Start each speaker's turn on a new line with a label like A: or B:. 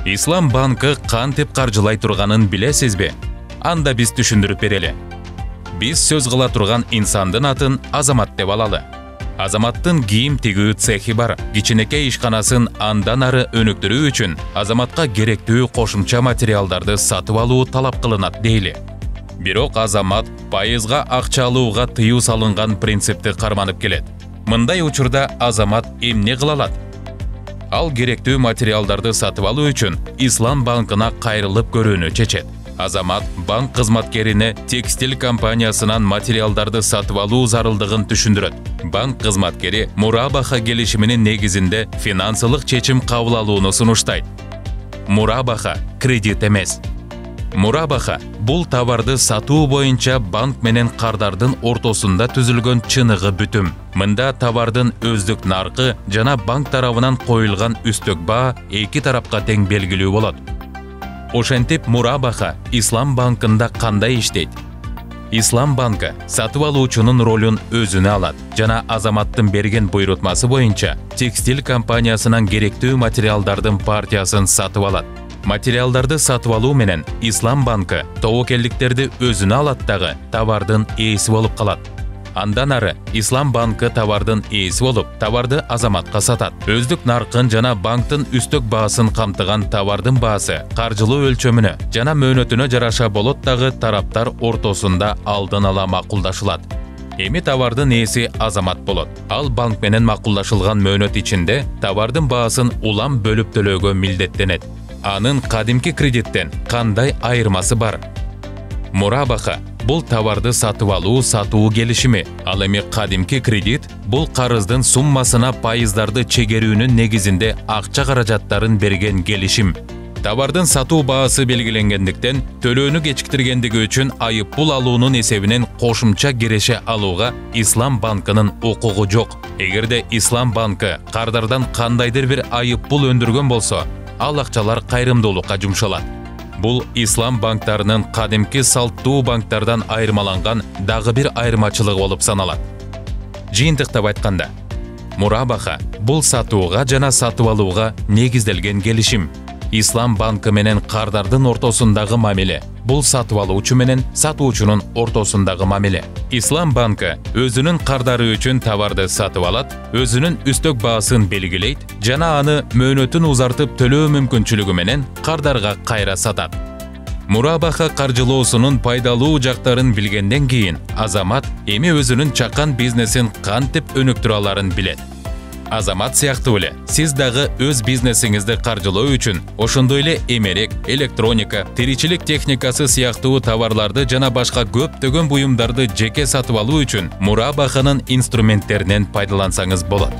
A: Ислам банкы кантип каржылай турганын билесизби? Анда биз түшүндүрүп берели. Биз сөз кыла турган инсандын атын Азамат деп алалы. Азаматтын кийим тигүү цехи бар. Кичинекей ишканасын андан ары өнүктүрүү үчүн Азаматка керектүү кошумча материалдарды сатып алуу талап кылынат дейли. Бирок Азамат пайызга акча алууга тыюу салынган принципти карманып келет. Мындай учурда Азамат эмне кыла алат? Ал керектүү материалдарды сатып алуу үчүн Ислам банкына кайрылып көрүүнү чечет. Азамат банк кызматкерине текстиль компаниясынан материалдарды сатып алуу зарылдыгын түшүндүрөт. Банк кызматкери мурабаха келишиминин негизинде финансылык чечим кабыл алууну сунуштайт. Мурабаха кредит эмес. Мурабаха бул товарды сатуу боюнча банк менен кардардын ортосунда түзүлгөн чыныгы бүтүм. Мында товардын өздүк наркы жана банк тарабынан коюлган үстөк баа эки тарапка тең белгилүү болот. Ошентип мурабаха Ислам банкында кандай иштейт? Ислам банкы сатып алуучунун ролун өзүнө алат жана Азаматтын берген буйрутмасы боюнча текстиль компаниясынан керектүү материалдардын партиясын сатып алат. Материалдарды сатып алуу менен Ислам банкы тобокелдиктерди өзүнө алат дагы товардын ээси болуп калат. Андан ары Ислам банкы товардын ээси болуп, товарды Азаматка сатат. Өздүк наркын жана банктын үстөк баасын камтыган товардын баасы каржылуу өлчөмүнө жана мөөнөтүнө жараша болот дагы тараптар ортосунда алдын ала макулдашылат. Эми товардын ээси Азамат болот. Ал банк менен макулдашылган мөөнөт ичинде товардын баасын улам бөлүп төлөөгө милдеттенет. Анын кадимки кредиттен кандай айырмасы бар? Мурабаха бул товарды сатып алуу сатуу келишими. Ал эми кадимки кредит бул карыздын суммасына пайыздарды чегерүүнүн негизинде акча каражаттарын берген келишим. Товардын сатуу баасы белгиленгендиктен төлөөнү кечиктиргендиги үчүн айып пул алуунун эсебинен кошумча киреше алууга Ислам банкынын укугу жок. Эгерде Ислам банкы кардардан кандайдыр бир айып пул өндүргөн болсо, ал акчалар кайрымдуулукка жумшалат. Бул Ислам банктарынын кадимки салттуу банктардан айырмаланган дагы бир айырмачылыгы болуп саналат. Жыйынтыктап айтканда, мурабаха бул сатууга жана сатып алууга негизделген келишим. Ислам банкы менен кардардын ортосундагы мамиле бул сатып алуучу менен сатуучунун ортосундагы мамиле. Ислам банкы өзүнүн кардары үчүн товарды сатып алат, өзүнүн үстөк баасын белгилейт жана аны мөөнөтүн узартып төлөө мүмкүнчүлүгү менен кардарга кайра сатат. Мурабаха каржылоосунун пайдалуу жактарын билгенден кийин Азамат эми өзүнүн чакан бизнесин кантип өнүктүрө аларын билет. Азамат сыяктуу эле сиз дагы өз бизнесиңизди каржылоо үчүн ошондой эле эмерек, электроника, тиричилик техникасы сыяктуу товарларды жана башка көптөгөн буюмдарды жеке сатып алуу үчүн мурабаханын инструменттеринен пайдалансаңыз болот.